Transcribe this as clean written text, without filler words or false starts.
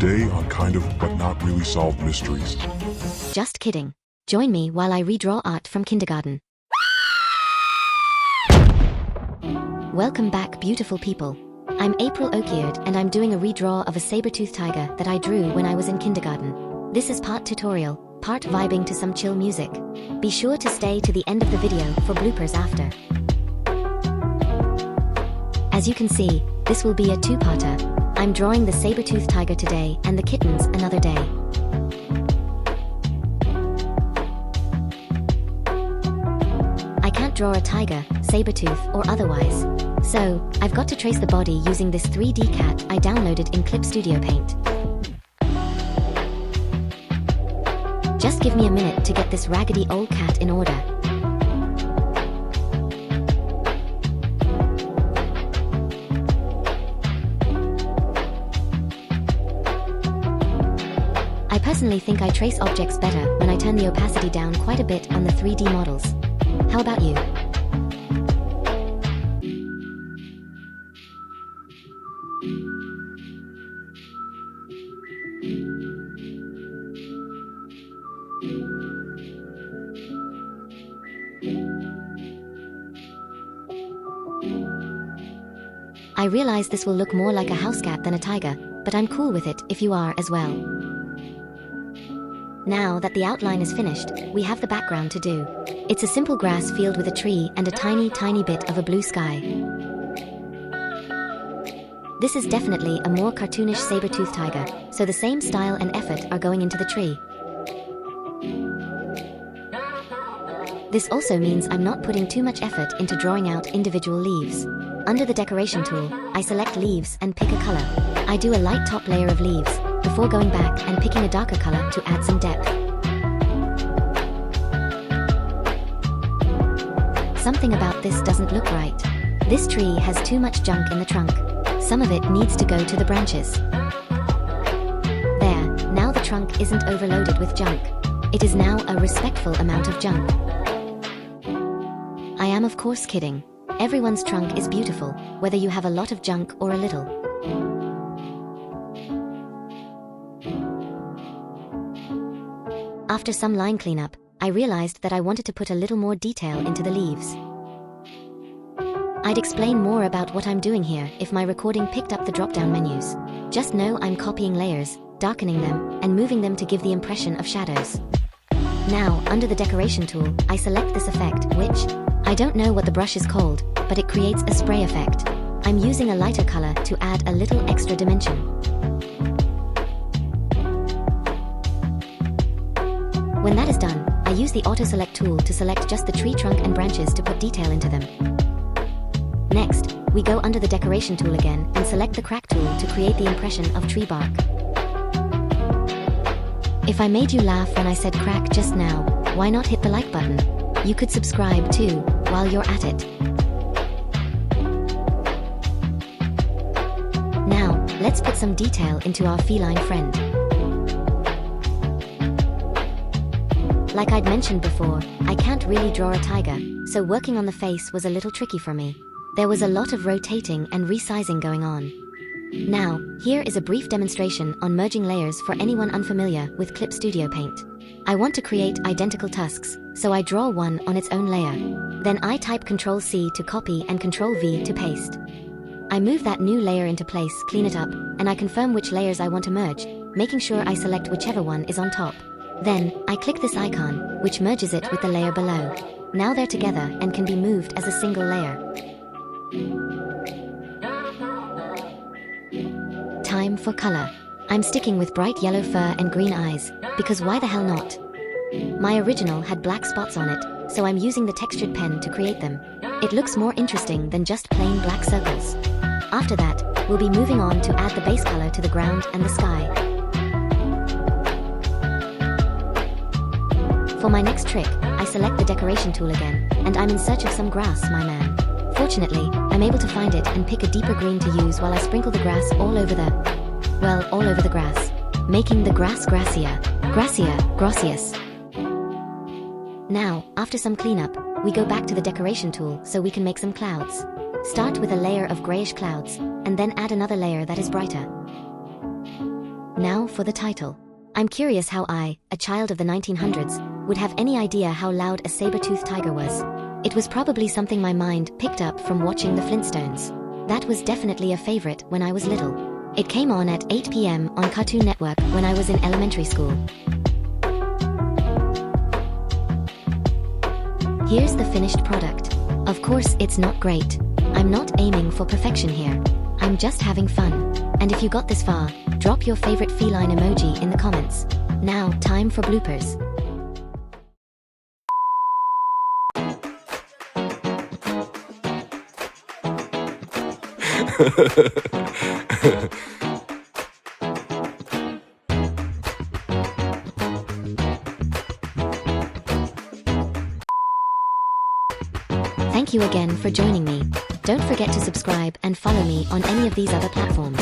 Today on Kind of But Not Really Solved Mysteries. Just kidding. Join me while I redraw art from kindergarten. Welcome back, beautiful people. I'm April Oakyeard and I'm doing a redraw of a saber-toothed tiger that I drew when I was in kindergarten. This is part tutorial, part vibing to some chill music. Be sure to stay to the end of the video for bloopers after. As you can see, this will be a two-parter. I'm drawing the saber-toothed tiger today and the kittens another day. I can't draw a tiger, saber-tooth, or otherwise. So, I've got to trace the body using this 3D cat I downloaded in Clip Studio Paint. Just give me a minute to get this raggedy old cat in order. I personally think I trace objects better when I turn the opacity down quite a bit on the 3D models. How about you? I realize this will look more like a house cat than a tiger, but I'm cool with it if you are as well. Now that the outline is finished, we have the background to do. It's a simple grass field with a tree and a tiny bit of a blue sky. This is definitely a more cartoonish saber-toothed tiger, so the same style and effort are going into the tree. This also means I'm not putting too much effort into drawing out individual leaves. Under the decoration tool, I select leaves and pick a color. I do a light top layer of leaves, before going back and picking a darker color to add some depth. Something about this doesn't look right. This tree has too much junk in the trunk. Some of it needs to go to the branches. There, now the trunk isn't overloaded with junk. It is now a respectful amount of junk. I am of course kidding. Everyone's trunk is beautiful, whether you have a lot of junk or a little. After some line cleanup, I realized that I wanted to put a little more detail into the leaves. I'd explain more about what I'm doing here if my recording picked up the drop-down menus. Just know I'm copying layers, darkening them, and moving them to give the impression of shadows. Now, under the decoration tool, I select this effect, which, I don't know what the brush is called, but it creates a spray effect. I'm using a lighter color to add a little extra dimension. When that is done, I use the auto select tool to select just the tree trunk and branches to put detail into them. Next, we go under the decoration tool again and select the crack tool to create the impression of tree bark. If I made you laugh when I said crack just now, why not hit the like button? You could subscribe too, while you're at it. Now, let's put some detail into our feline friend. Like I'd mentioned before, I can't really draw a tiger, so working on the face was a little tricky for me. There was a lot of rotating and resizing going on. Now, here is a brief demonstration on merging layers for anyone unfamiliar with Clip Studio Paint. I want to create identical tusks, so I draw one on its own layer. Then I type Ctrl-C to copy and Ctrl-V to paste. I move that new layer into place, clean it up, and I confirm which layers I want to merge, making sure I select whichever one is on top. Then, I click this icon, which merges it with the layer below. Now they're together and can be moved as a single layer. Time for color. I'm sticking with bright yellow fur and green eyes, because why the hell not? My original had black spots on it, so I'm using the textured pen to create them. It looks more interesting than just plain black circles. After that, we'll be moving on to add the base color to the ground and the sky. For my next trick, I select the decoration tool again, and I'm in search of some grass, my man. Fortunately, I'm able to find it and pick a deeper green to use while I sprinkle the grass all over the grass, making the grass grassier, gracious. Now, after some cleanup, we go back to the decoration tool so we can make some clouds. Start with a layer of grayish clouds, and then add another layer that is brighter. Now for the title. I'm curious how I, a child of the 1900s, would have any idea how loud a saber-toothed tiger was. It was probably something my mind picked up from watching the Flintstones. That was definitely a favorite when I was little. It came on at 8 p.m. on Cartoon Network when I was in elementary school. Here's the finished product. Of course, it's not great. I'm not aiming for perfection here. I'm just having fun. And if you got this far, drop your favorite feline emoji in the comments. Now, time for bloopers. Thank you again for joining me. Don't forget to subscribe and follow me on any of these other platforms.